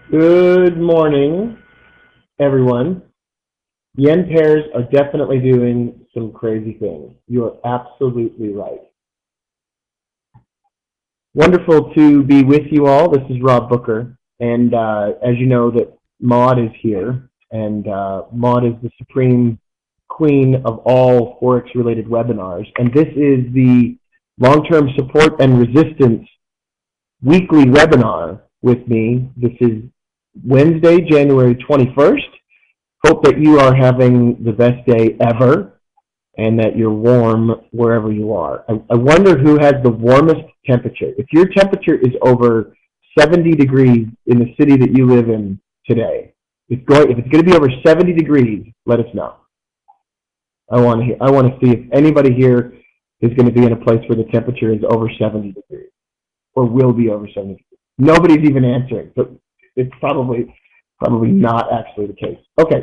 Good morning, everyone. Yen pairs are definitely doing some crazy things. You are absolutely right. Wonderful to be with you all. This is Rob Booker, and as you know, that Maud is here, and Maud is the supreme queen of all forex-related webinars, and this is the long-term support and resistance weekly webinar with me. This is Wednesday, January 21st. Hope that you are having the best day ever and that you're warm wherever you are. I wonder who has the warmest temperature. If your temperature is over 70 degrees in the city that you live in today, if it's going to be over 70 degrees, let us know. I want to see if anybody here is going to be in a place where the temperature is over 70 degrees or will be over 70 degrees. Nobody's even answering, but it's probably not actually the case. Okay,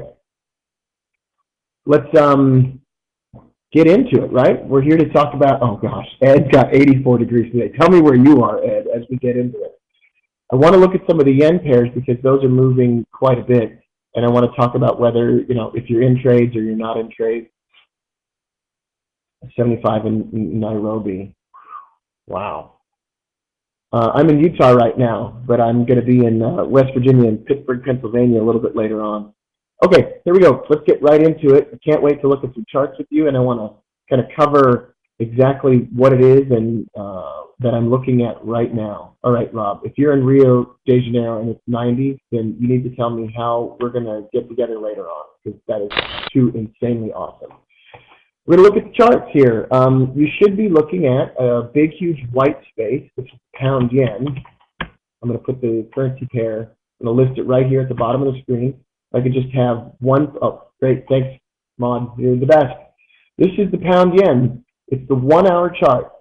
let's get into it, right? We're here to talk about, oh gosh, Ed's got 84 degrees today. Tell me where you are, Ed, as we get into it. I want to look at some of the yen pairs because those are moving quite a bit, and I want to talk about whether, if you're in trades or you're not in trades. 75 in Nairobi. Wow. I'm in Utah right now, but I'm going to be in West Virginia and Pittsburgh, Pennsylvania a little bit later on. Okay, here we go. Let's get right into it. I can't wait to look at some charts with you, and I want to kind of cover exactly what it is and that I'm looking at right now. All right, Rob, if you're in Rio de Janeiro and it's 90, then you need to tell me how we're going to get together later on, because that is too insanely awesome. We're going to look at the charts here. You should be looking at a big, huge white space, which is pound yen. I'm going to put the currency pair, I'm going to list it right here at the bottom of the screen. I could just have one, oh, great, thanks, Maud, you're the best. This is the pound yen. It's the 1 hour chart.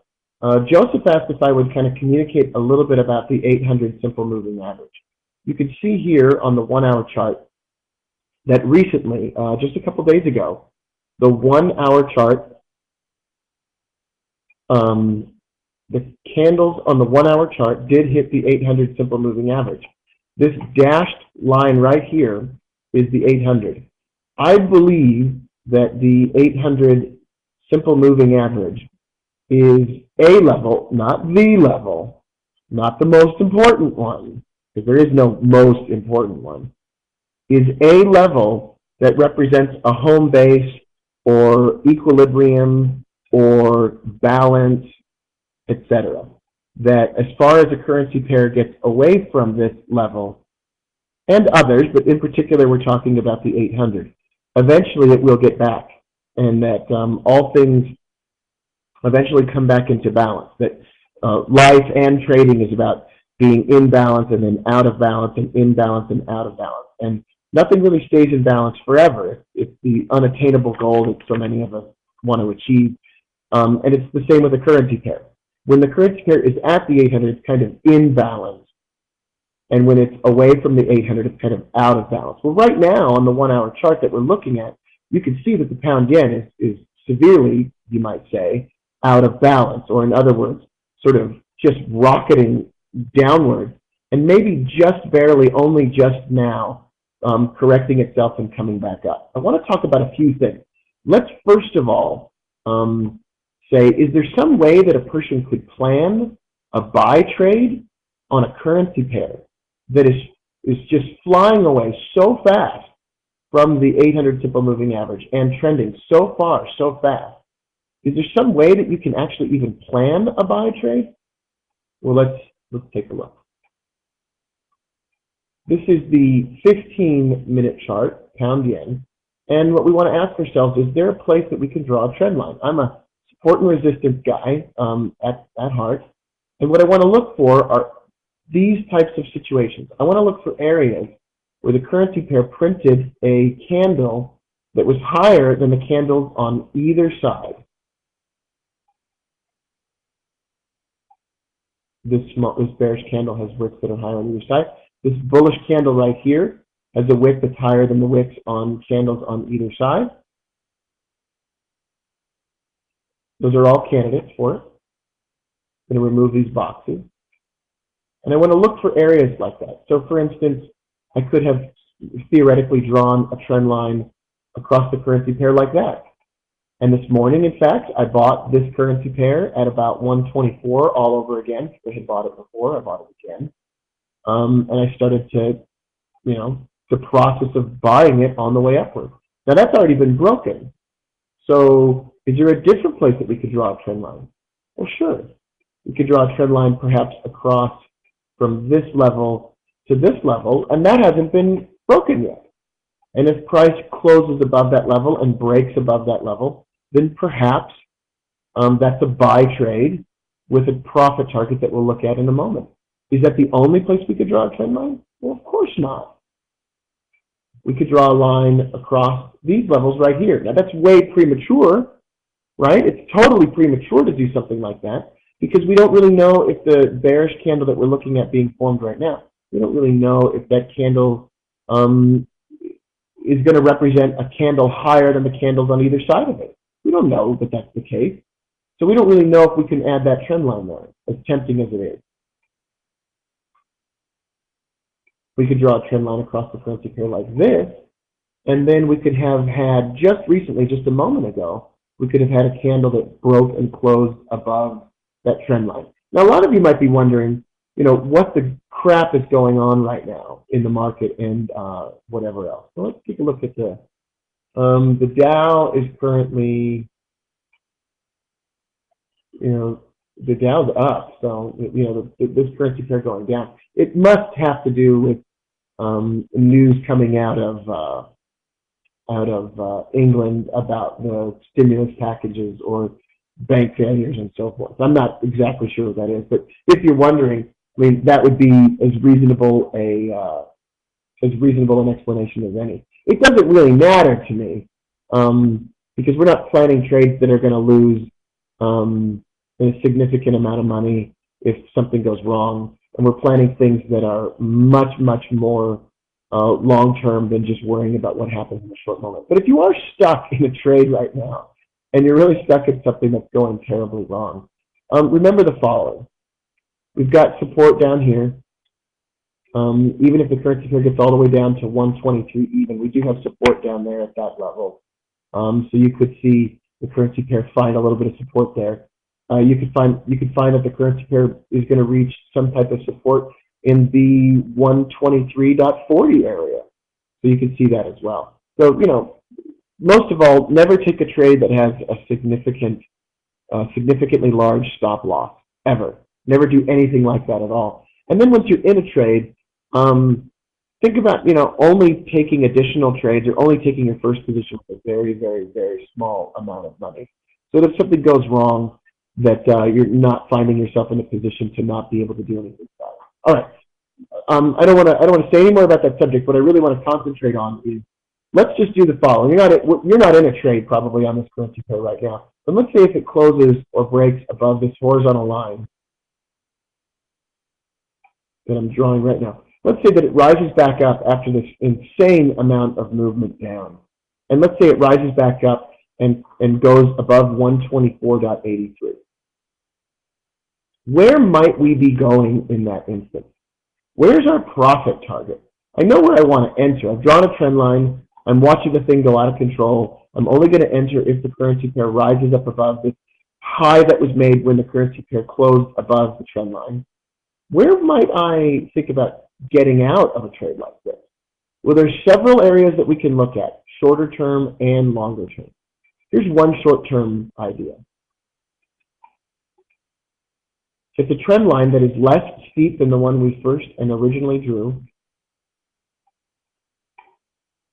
Joseph asked if I would kind of communicate a little bit about the 800 simple moving average. You can see here on the 1 hour chart that recently, just a couple days ago, the 1 hour chart, the candles on the 1 hour chart did hit the 800 simple moving average. This dashed line right here is the 800. I believe that the 800 simple moving average is a level, not the level, not the most important one, because there is no most important one, is a level that represents a home base or equilibrium or balance, etc. That as far as a currency pair gets away from this level, and others, but in particular we're talking about the 800, eventually it will get back, and that all things eventually come back into balance. That life and trading is about being in balance and then out of balance and in balance and out of balance. And nothing really stays in balance forever. It's the unattainable goal that so many of us want to achieve. And it's the same with the currency pair. When the currency pair is at the 800, it's kind of in balance. And when it's away from the 800, it's kind of out of balance. Well, right now on the 1 hour chart that we're looking at, you can see that the pound yen is severely, you might say, out of balance, or in other words, sort of just rocketing downward, and maybe just barely, only just now, correcting itself and coming back up. I want to talk about a few things. Let's first of all say, is there some way that a person could plan a buy trade on a currency pair that is just flying away so fast from the 800 simple moving average and trending so far, so fast? Is there some way that you can actually even plan a buy trade? Well, let's take a look. This is the 15-minute chart, pound yen, and what we want to ask ourselves is there a place that we can draw a trend line? I'm a support and resistance guy at heart, and what I want to look for are these types of situations. I want to look for areas where the currency pair printed a candle that was higher than the candles on either side. This bearish candle has wicks that are higher on either side. This bullish candle right here has a wick that's higher than the wicks on candles on either side. Those are all candidates for it. I'm going to remove these boxes. And I want to look for areas like that. So for instance, I could have theoretically drawn a trend line across the currency pair like that. And this morning, in fact, I bought this currency pair at about 124 all over again. I had bought it before, I bought it again. And I started to, the process of buying it on the way upward. Now that's already been broken. So is there a different place that we could draw a trend line? Well, sure. We could draw a trend line perhaps across from this level to this level, and that hasn't been broken yet. And if price closes above that level and breaks above that level, then perhaps that's a buy trade with a profit target that we'll look at in a moment. Is that the only place we could draw a trend line? Well, of course not. We could draw a line across these levels right here. Now that's way premature, right? It's totally premature to do something like that because we don't really know if the bearish candle that we're looking at being formed right now, we don't really know if that candle is going to represent a candle higher than the candles on either side of it. We don't know that that's the case. So we don't really know if we can add that trend line there, as tempting as it is. We could draw a trend line across the currency pair like this, and then we could have had, just recently, just a moment ago, we could have had a candle that broke and closed above that trend line. Now, a lot of you might be wondering, what the crap is going on right now in the market and whatever else. So let's take a look at the Dow is currently, the Dow's up, so this currency pair going down. It must have to do with news coming out of England about the stimulus packages or bank failures and so forth. I'm not exactly sure what that is, but if you're wondering, that would be as reasonable an explanation as any. It doesn't really matter to me because we're not planning trades that are going to lose a significant amount of money if something goes wrong, and we're planning things that are much, much more long-term than just worrying about what happens in the short moment. But if you are stuck in a trade right now, and you're really stuck at something that's going terribly wrong, remember the following. We've got support down here. Even if the currency pair gets all the way down to 123 even, we do have support down there at that level. So you could see the currency pair find a little bit of support there. You could find that the currency pair is going to reach some type of support in the 123.40 area. So you can see that as well. So, most of all, never take a trade that has a significantly large stop loss, ever. Never do anything like that at all. And then once you're in a trade, think about, only taking additional trades or only taking your first position with a very, very, very small amount of money. So that if something goes wrong, that you're not finding yourself in a position to not be able to do anything about it. All right. I don't want to say any more about that subject. What I really want to concentrate on is, let's just do the following. You're not in a trade probably on this currency pair right now. But let's say if it closes or breaks above this horizontal line that I'm drawing right now. Let's say that it rises back up after this insane amount of movement down. And let's say it rises back up and goes above 124.83. Where might we be going in that instance? Where's our profit target? I know where I want to enter. I've drawn a trend line. I'm watching the thing go out of control. I'm only going to enter if the currency pair rises up above this high that was made when the currency pair closed above the trend line. Where might I think about getting out of a trade like this? Well, there's several areas that we can look at, shorter term and longer term. Here's one short-term idea. It's a trend line that is less steep than the one we first and originally drew,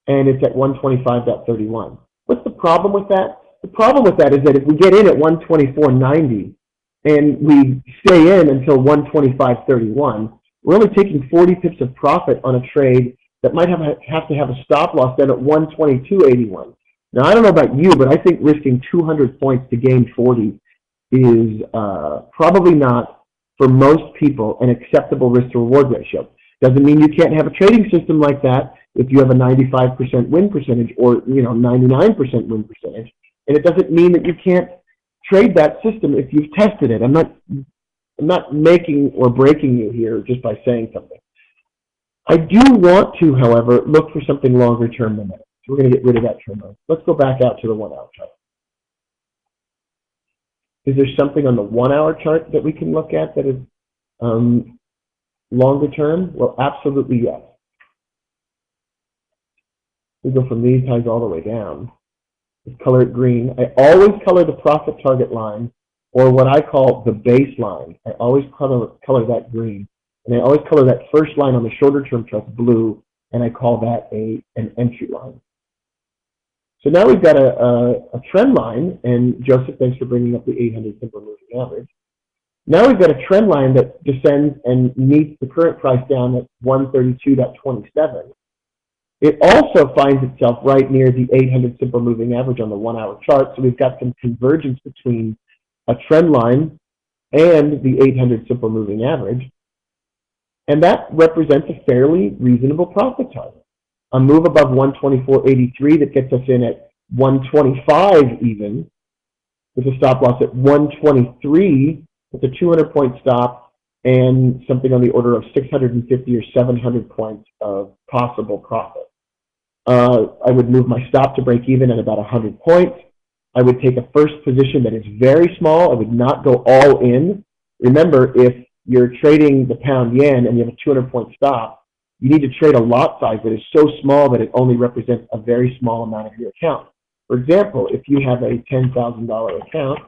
and it's at 125.31. What's the problem with that? The problem with that is that if we get in at 124.90 and we stay in until 125.31, we're only taking 40 pips of profit on a trade that might have to have a stop loss then at 122.81. Now, I don't know about you, but I think risking 200 points to gain 40 is probably not, for most people, an acceptable risk-to-reward ratio. Doesn't mean you can't have a trading system like that if you have a 95% win percentage or 99% win percentage. And it doesn't mean that you can't trade that system if you've tested it. I'm not making or breaking you here just by saying something. I do want to, however, look for something longer term than that. So we're going to get rid of that trend line. Let's go back out to the 1 hour chart. Is there something on the 1 hour chart that we can look at that is longer term? Well, absolutely yes. We go from these highs all the way down. Let's color it green. I always color the profit target line, or what I call the baseline. I always color that green. And I always color that first line on the shorter term chart blue, and I call that an entry line. So now we've got a trend line, and Joseph, thanks for bringing up the 800 simple moving average. Now we've got a trend line that descends and meets the current price down at 132.27. It also finds itself right near the 800 simple moving average on the 1 hour chart. So we've got some convergence between a trend line and the 800 simple moving average. And that represents a fairly reasonable profit target. A move above 124.83 that gets us in at 125 even, with a stop loss at 123 with a 200-point stop and something on the order of 650 or 700 points of possible profit. I would move my stop to break even at about 100 points. I would take a first position that is very small. I would not go all in. Remember, if you're trading the pound yen and you have a 200-point stop, you need to trade a lot size that is so small that it only represents a very small amount of your account. For example, if you have a $10,000 account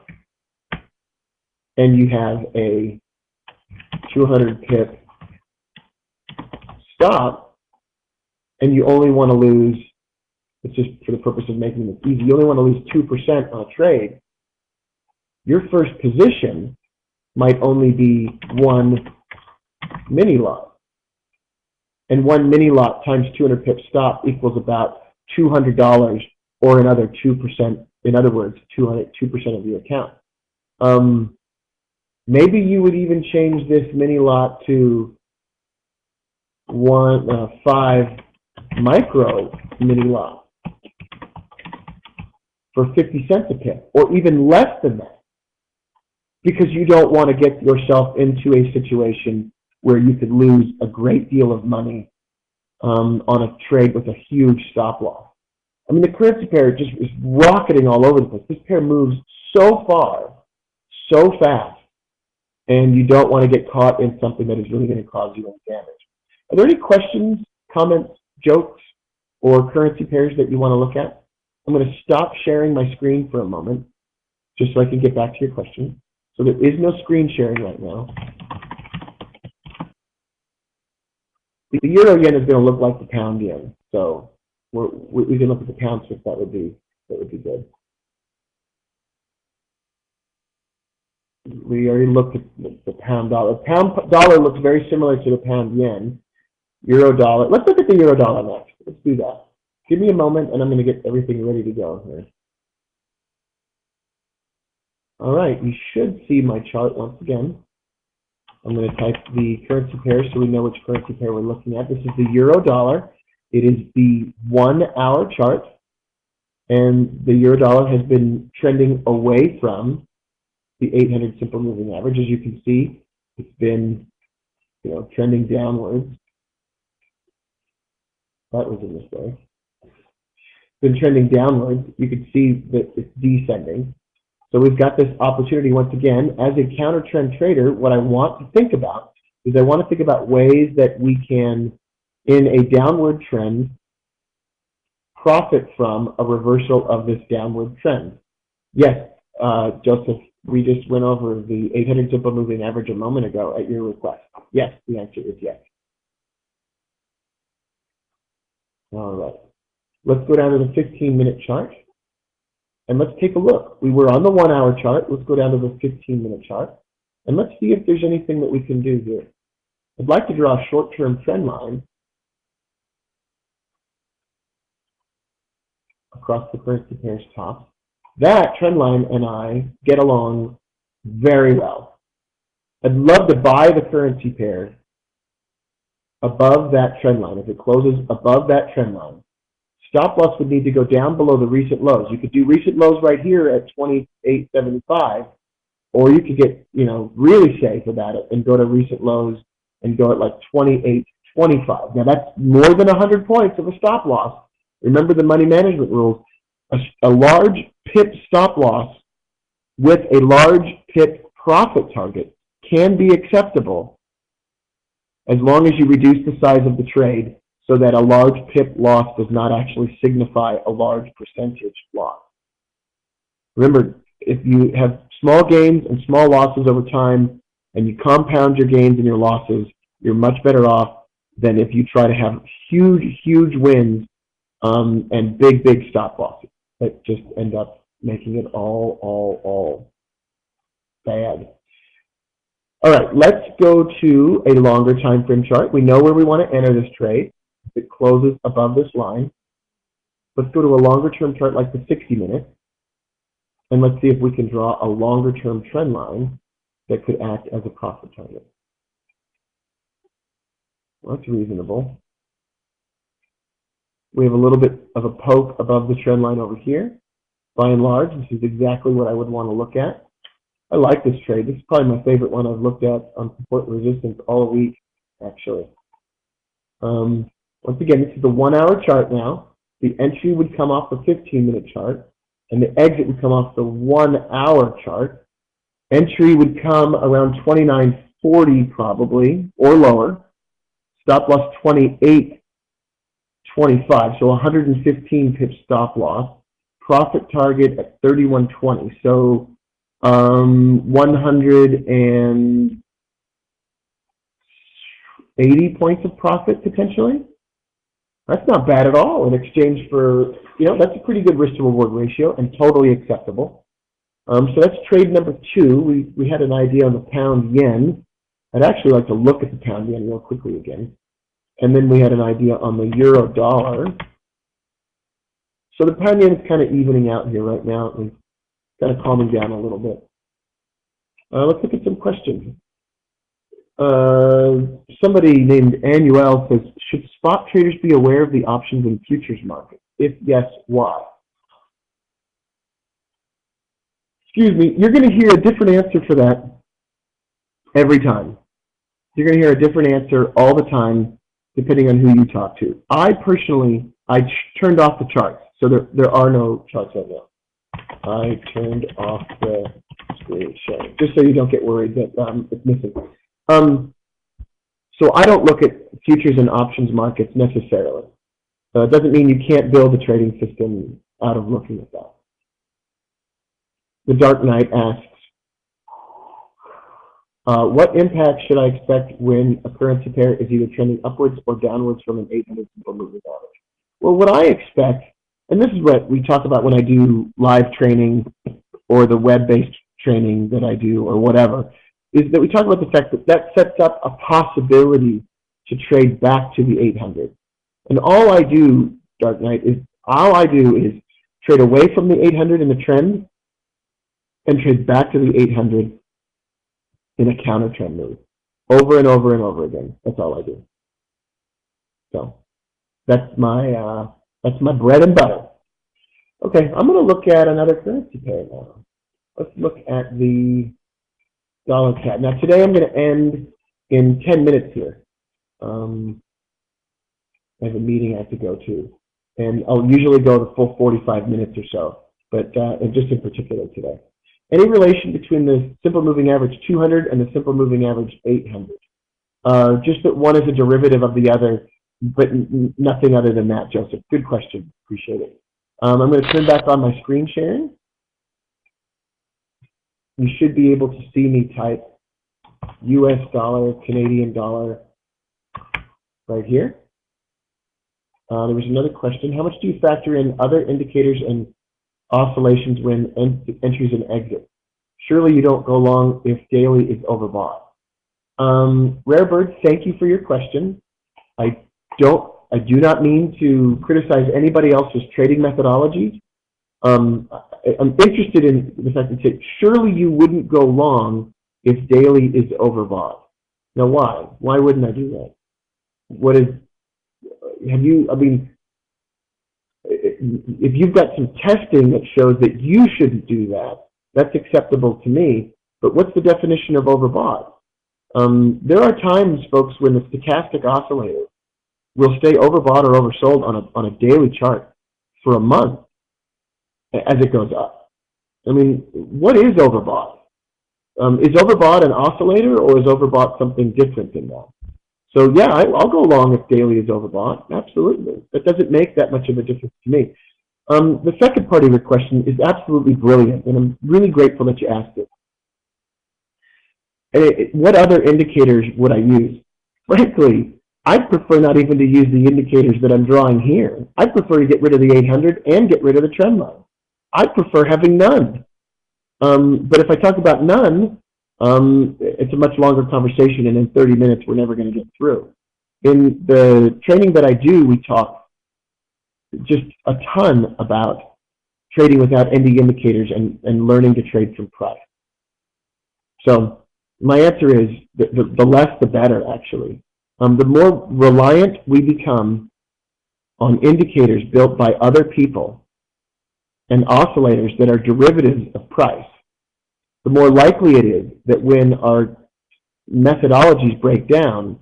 and you have a 200 pip stop, and you only want to lose, it's just for the purpose of making this easy, you only want to lose 2% on a trade, your first position might only be one mini lot. And one mini lot times 200 pip stop equals about $200 or another 2%, in other words, 2% of your account. Maybe you would even change this mini lot to 5 micro mini lot for 50 cents a pip, or even less than that, because you don't want to get yourself into a situation where you could lose a great deal of money on a trade with a huge stop loss. I mean, the currency pair just is rocketing all over the place. This pair moves so far, so fast, and you don't want to get caught in something that is really going to cause you any damage. Are there any questions, comments, jokes, or currency pairs that you want to look at? I'm going to stop sharing my screen for a moment, just so I can get back to your question. So there is no screen sharing right now. The euro yen is going to look like the pound yen, so we can look at the pound switch. That would be good. We already looked at the pound dollar. Pound dollar looks very similar to the pound yen. Euro dollar. Let's look at the euro dollar next. Let's do that. Give me a moment, and I'm going to get everything ready to go here. All right, you should see my chart once again. I'm going to type the currency pair so we know which currency pair we're looking at. This is the euro dollar. It is the 1 hour chart, and the euro dollar has been trending away from the 800 simple moving average. As you can see, it's been trending downwards. That was a mistake. It's been trending downwards. You can see that it's descending. So we've got this opportunity once again. As a counter trend trader, what I want to think about is I want to think about ways that we can, in a downward trend, profit from a reversal of this downward trend. Yes, Joseph, we just went over the 800 simple moving average a moment ago at your request. Yes, the answer is yes. All right. Let's go down to the 15-minute chart, and let's take a look. We were on the 1 hour chart. Let's go down to the 15-minute chart, and let's see if there's anything that we can do here. I'd like to draw a short-term trend line across the currency pair's top. That trend line and I get along very well. I'd love to buy the currency pair above that trend line. If it closes above that trend line, stop loss would need to go down below the recent lows. You could do recent lows right here at 28.75, or you could get really safe about it and go to recent lows and go at like 28.20. 25. Now that's more than 100 points of a stop loss. Remember the money management rules. A large pip stop loss with a large pip profit target can be acceptable as long as you reduce the size of the trade so that a large pip loss does not actually signify a large percentage loss. Remember, if you have small gains and small losses over time and you compound your gains and your losses, you're much better off than if you try to have huge, huge wins and big, big stop losses that just end up making it all bad. All right, let's go to a longer time frame chart. We know where we want to enter this trade. It closes above this line. Let's go to a longer term chart like the 60 minute. And let's see if we can draw a longer term trend line that could act as a profit target. Well, that's reasonable. We have a little bit of a poke above the trend line over here. By and large, this is exactly what I would want to look at. I like this trade. This is probably my favorite one I've looked at on support and resistance all week, actually. Once again, this is the 1 hour chart now. The entry would come off the 15-minute chart, and the exit would come off the 1 hour chart. Entry would come around 29.40 probably, or lower. Stop loss 28.25, so 115 pip stop loss. Profit target at 31.20, so 180 points of profit potentially. That's not bad at all in exchange for, that's a pretty good risk to reward ratio and totally acceptable. So that's trade number 2. We had an idea on the pound yen. I'd actually like to look at the pound yen real quickly again. And then we had an idea on the euro dollar. So the pound yen is kind of evening out here right now. It's kind of calming down a little bit. Let's look at some questions. Somebody named Annuel says, should spot traders be aware of the options and futures market? If yes, why? Excuse me, you're going to hear a different answer for that every time. You're going to hear a different answer all the time, depending on who you talk to. I personally, turned off the charts, so there are no charts right now. I turned off the screen sharing, just so you don't get worried that it's missing. So I don't look at futures and options markets necessarily. It doesn't mean you can't build a trading system out of looking at that. The Dark Knight asks, what impact should I expect when a currency pair is either trending upwards or downwards from an 800 simple moving average? Well, what I expect, and this is what we talk about when I do live training or the web-based training that I do or whatever, is that we talk about the fact that sets up a possibility to trade back to the 800. And all I do, Dark Knight, is trade away from the 800 in the trend and trade back to the 800 in a counter trend move, over and over and over again. That's all I do. So that's my bread and butter. Okay, I'm going to look at another currency pair now. Let's look at the dollar CAD. Now today I'm going to end in 10 minutes here. I have a meeting I have to go to, and I'll usually go the full 45 minutes or so, but just in particular today. Any relation between the simple moving average 200 and the simple moving average 800? Just that one is a derivative of the other, but nothing other than that, Joseph. Good question. Appreciate it. I'm going to turn back on my screen sharing. You should be able to see me type US dollar, Canadian dollar right here. There was another question. How much do you factor in other indicators and oscillations when entries and exits? Surely you don't go long if daily is overbought. Rarebird, thank you for your question. I do not mean to criticize anybody else's trading methodologies. I'm interested in the fact that surely you wouldn't go long if daily is overbought. Now why? Why wouldn't I do that? If you've got some testing that shows that you shouldn't do that, that's acceptable to me. But what's the definition of overbought? There are times, folks, when the stochastic oscillator will stay overbought or oversold on a daily chart for a month as it goes up. I mean, what is overbought? Is overbought an oscillator, or is overbought something different than that? So yeah, I'll go along if daily is overbought. Absolutely. That doesn't make that much of a difference to me. The second part of your question is absolutely brilliant, and I'm really grateful that you asked it. What other indicators would I use? Frankly, I'd prefer not even to use the indicators that I'm drawing here. I'd prefer to get rid of the 800 and get rid of the trend line. I'd prefer having none. But if I talk about none, it's a much longer conversation, and in 30 minutes we're never going to get through. In the training that I do, we talk just a ton about trading without any indicators and learning to trade from price. So my answer is the less the better, actually. The more reliant we become on indicators built by other people and oscillators that are derivatives of price, the more likely it is that when our methodologies break down,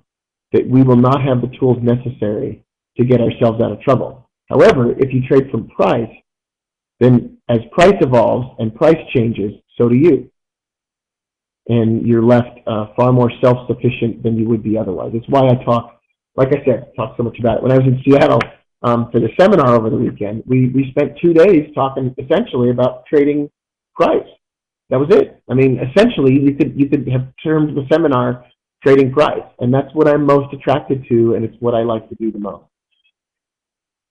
that we will not have the tools necessary to get ourselves out of trouble. However, if you trade from price, then as price evolves and price changes, so do you. And you're left far more self-sufficient than you would be otherwise. It's why I talk, like I said, talk so much about it. When I was in Seattle for the seminar over the weekend, we spent 2 days talking essentially about trading price. That was it. I mean, essentially, you could have termed the seminar trading price, and that's what I'm most attracted to, and it's what I like to do the most.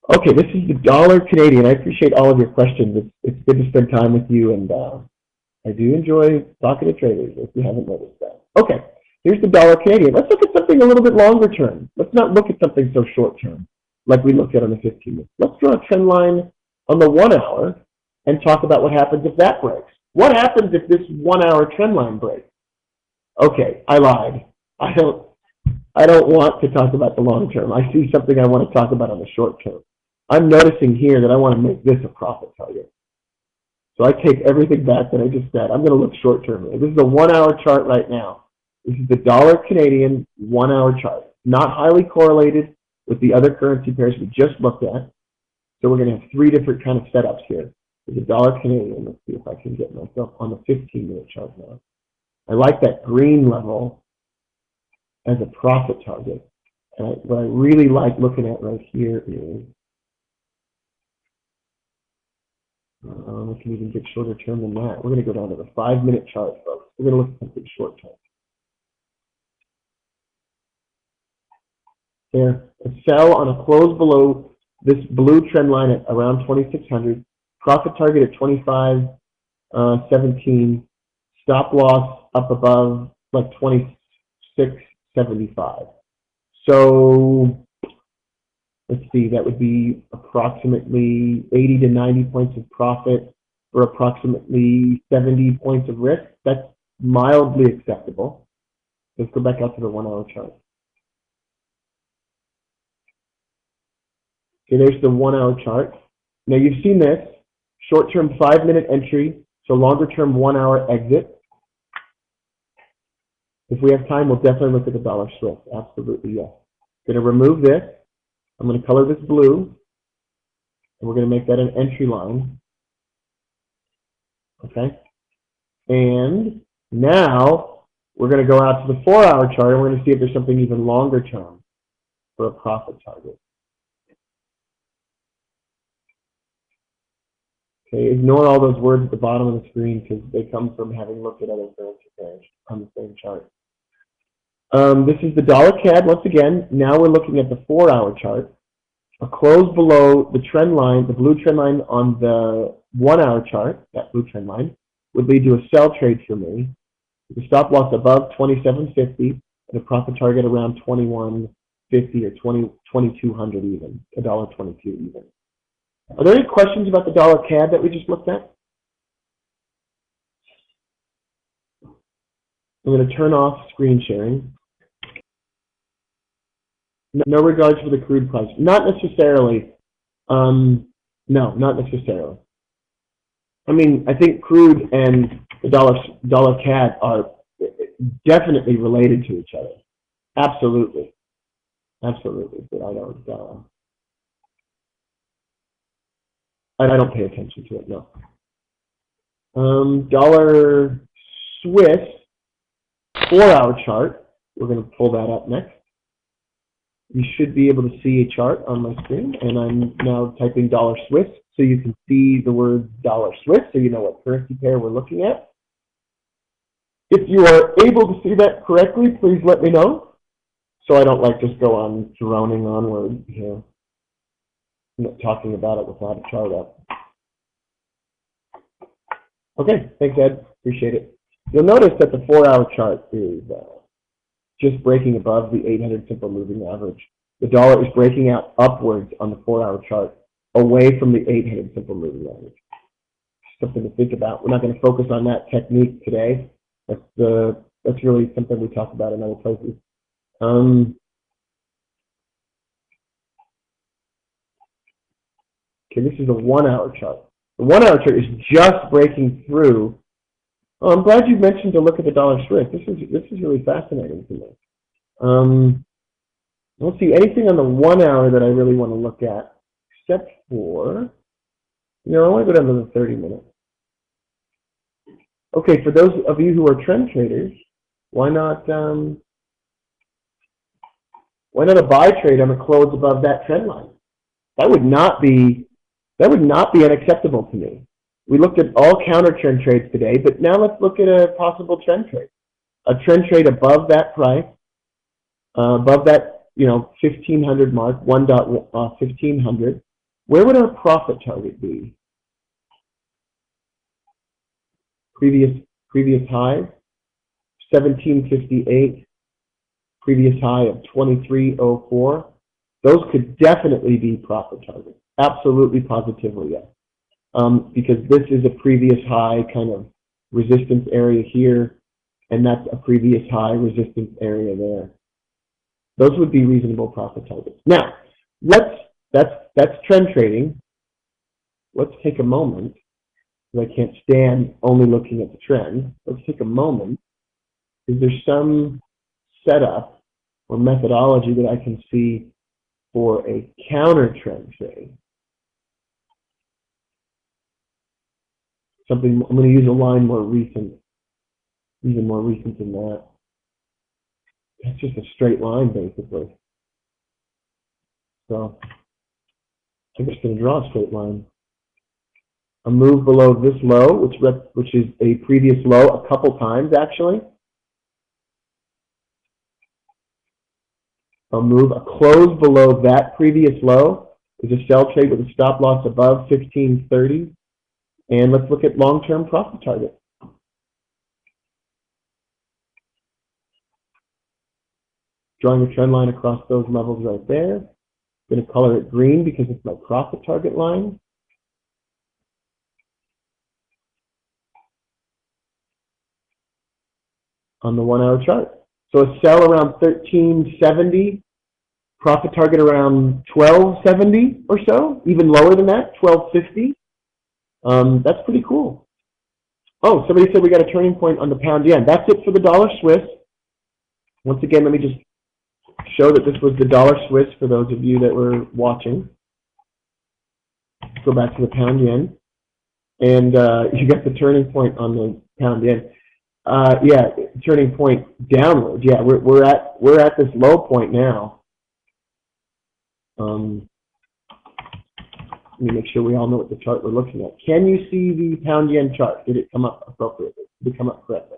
Okay, this is the dollar Canadian. I appreciate all of your questions. It's good to spend time with you, and I do enjoy talking to traders, if you haven't noticed that. Okay, here's the dollar Canadian. Let's look at something a little bit longer term. Let's not look at something so short term, like we looked at on the 15 minutes. Let's draw a trend line on the 1 hour and talk about what happens if that breaks. What happens if this 1 hour trend line breaks? Okay, I lied. I don't want to talk about the long term. I see something I want to talk about on the short term. I'm noticing here that I want to make this a profit target. So I take everything back that I just said. I'm going to look short term. This is a 1 hour chart right now. This is the dollar Canadian 1 hour chart. Not highly correlated with the other currency pairs we just looked at. So we're going to have 3 different kind of setups here. There's a dollar Canadian. Let's see if I can get myself on the 15-minute chart now. I like that green level as a profit target. And what I really like looking at right here is, we can even get shorter term than that. We're going to go down to the 5-minute chart, folks. We're going to look at something short term. There, a sell on a close below this blue trend line at around 2,600. Profit target at 25.17. Stop loss up above like 26.75. So let's see, that would be approximately 80 to 90 points of profit for approximately 70 points of risk. That's mildly acceptable. Let's go back out to the 1 hour chart. Okay, there's the 1 hour chart. Now you've seen this, short-term 5-minute entry, so longer-term 1 hour exit. If we have time, we'll definitely look at the dollar Swift. Absolutely, yes. I'm going to remove this. I'm going to color this blue, and we're going to make that an entry line. Okay? And now we're going to go out to the 4 hour chart, and we're going to see if there's something even longer term for a profit target. Okay, ignore all those words at the bottom of the screen because they come from having looked at other currency pairs on the same chart. This is the dollar CAD once again. Now we're looking at the 4 hour chart. A close below the trend line, the blue trend line on the 1 hour chart, that blue trend line, would lead to a sell trade for me. The stop loss above 27.50 and a profit target around 21.50 or 2200 even, $1.22 even. Are there any questions about the dollar CAD that we just looked at? I'm going to turn off screen sharing. No regards for the crude price. Not necessarily. No, not necessarily. I mean, I think crude and the dollar CAD are, definitely related to each other. Absolutely. Absolutely. But I don't pay attention to it, no. Dollar Swiss 4-hour chart. We're going to pull that up next. You should be able to see a chart on my screen, and I'm now typing dollar Swiss so you can see the word dollar Swiss so you know what currency pair we're looking at. If you are able to see that correctly, please let me know so I don't like just go on droning onward here, talking about it without a chart up. Okay, thanks, Ed. Appreciate it. You'll notice that the 4-hour chart is just breaking above the 800 simple moving average. The dollar is breaking out upwards on the 4-hour chart, away from the 800 simple moving average. Something to think about. We're not going to focus on that technique today. That's really something we talk about in other places. Okay, this is a 1-hour chart. The 1-hour chart is just breaking through. Oh, I'm glad you mentioned to look at the dollar Swiss. This is really fascinating to me. I don't see anything on the 1 hour that I really want to look at, except for, I want to go down to the 30 minute. Okay, for those of you who are trend traders, why not a buy trade on the close above that trend line? That would not be unacceptable to me. We looked at all counter trend trades today, but now let's look at a possible trend trade. A trend trade above that price, above that 1500 mark, 1.1500. Where would our profit target be? Previous high, 1758. Previous high of 2304. Those could definitely be profit targets. Absolutely, positively, yes. Because this is a previous high kind of resistance area here, and that's a previous high resistance area there. Those would be reasonable profit targets. Now, that's trend trading. Let's take a moment, because I can't stand only looking at the trend. Let's take a moment. Is there some setup or methodology that I can see for a counter trend trade? Something, I'm going to use a line more recent, even more recent than that. That's just a straight line, basically. So I'm just going to draw a straight line. A move below this low, which is a previous low a couple times, actually. A close below that previous low is a sell trade with a stop loss above 1530. And let's look at long-term profit target. Drawing a trend line across those levels right there. I'm going to color it green because it's my profit target line. On the 1 hour chart. So a sell around 1370, profit target around 1270 or so, even lower than that, 1250. That's pretty cool. Oh, somebody said we got a turning point on the pound yen. That's it for the dollar Swiss. Once again, let me just show that this was the dollar Swiss for those of you that were watching. Let's go back to the pound yen. And you got the turning point on the pound yen. Yeah, turning point downward. Yeah, we're at this low point now. Let me make sure we all know what the chart we're looking at. Can you see the pound yen chart? Did it come up appropriately? Did it come up correctly?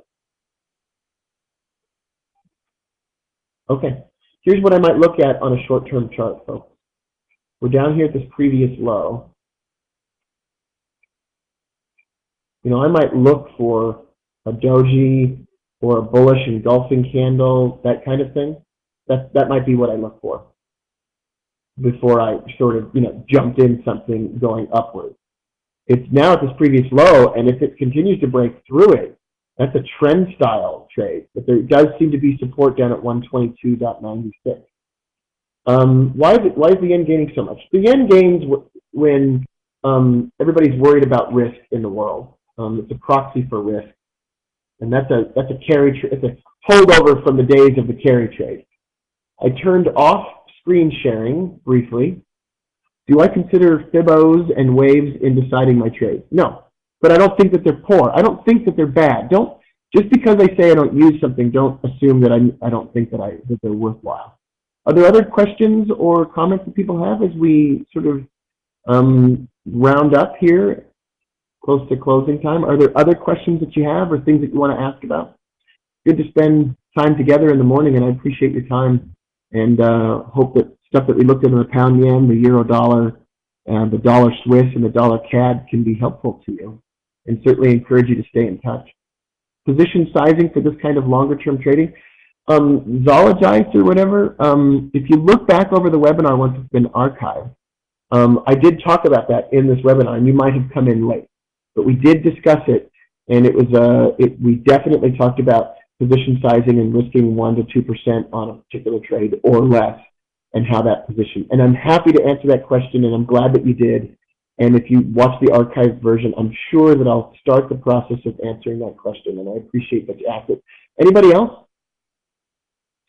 Okay. Here's what I might look at on a short-term chart, folks. We're down here at this previous low. I might look for a doji or a bullish engulfing candle, that kind of thing. That might be what I look for before I sort of, jumped in something going upward. It's now at this previous low, and if it continues to break through it, that's a trend style trade. But there does seem to be support down at 122.96. Why is the yen gaining so much? The yen gains when everybody's worried about risk in the world. It's a proxy for risk, and that's a carry. It's a holdover from the days of the carry trade. I turned off screen sharing briefly. Do I consider Fibos and waves in deciding my trade? No, but I don't think that they're poor. I don't think that they're bad. Just because I say I don't use something, don't assume that I don't think that they're worthwhile. Are there other questions or comments that people have as we sort of round up here, close to closing time? Are there other questions that you have or things that you want to ask about? Good to spend time together in the morning, and I appreciate your time, and hope that stuff that we looked at in the pound yen, the euro dollar, the dollar Swiss, and the dollar CAD can be helpful to you, and certainly encourage you to stay in touch. Position sizing for this kind of longer term trading, Zoologize or whatever, if you look back over the webinar once it's been archived, I did talk about that in this webinar, and you might have come in late, but we did discuss it, and it was we definitely talked about position sizing and risking 1% to 2% on a particular trade or less, and how that position. And I'm happy to answer that question, and I'm glad that you did. And if you watch the archived version, I'm sure that I'll start the process of answering that question, and I appreciate that you asked it. Anybody else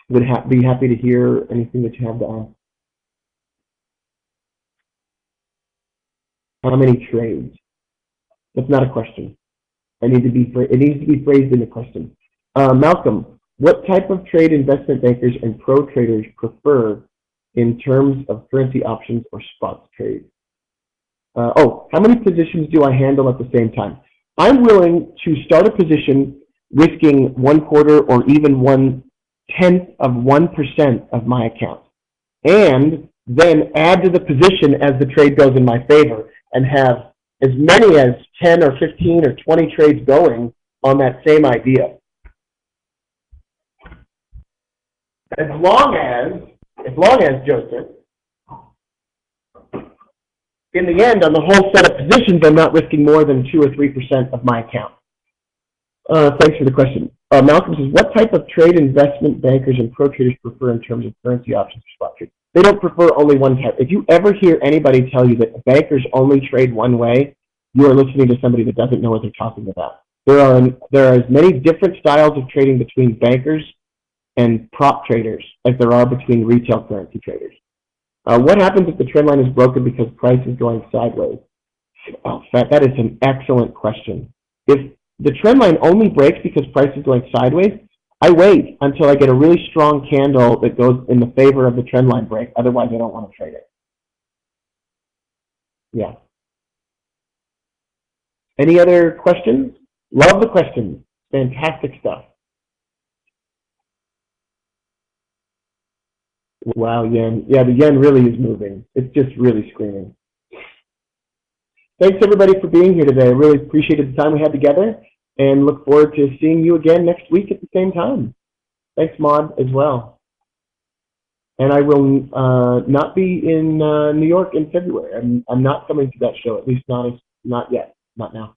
would be happy to hear anything that you have to ask? How many trades? That's not a question. It needs to be phrased in a question. Malcolm, what type of trade investment bankers and pro traders prefer in terms of currency options or spot trades? How many positions do I handle at the same time? I'm willing to start a position risking 1/4 or even 1/10 of 1% of my account, and then add to the position as the trade goes in my favor, and have as many as 10 or 15 or 20 trades going on that same idea. As long as, Joseph, in the end, on the whole set of positions, I'm not risking more than 2 or 3% of my account. Thanks for the question. Malcolm says, what type of trade investment bankers and pro traders prefer in terms of currency options or spot trades? They don't prefer only one type. If you ever hear anybody tell you that bankers only trade one way, you are listening to somebody that doesn't know what they're talking about. There are as many different styles of trading between bankers and prop traders as there are between retail currency traders. What happens if the trend line is broken because price is going sideways? Oh, that is an excellent question. If the trend line only breaks because price is going sideways, I wait until I get a really strong candle that goes in the favor of the trend line break. Otherwise, I don't want to trade it. Yeah. Any other questions? Love the questions. Fantastic stuff. Wow, yen. Yeah, the yen really is moving. It's just really screaming. Thanks, everybody, for being here today. I really appreciated the time we had together, and look forward to seeing you again next week at the same time. Thanks, Maud, as well. And I will not be in New York in February. I'm not coming to that show, at least not yet, not now.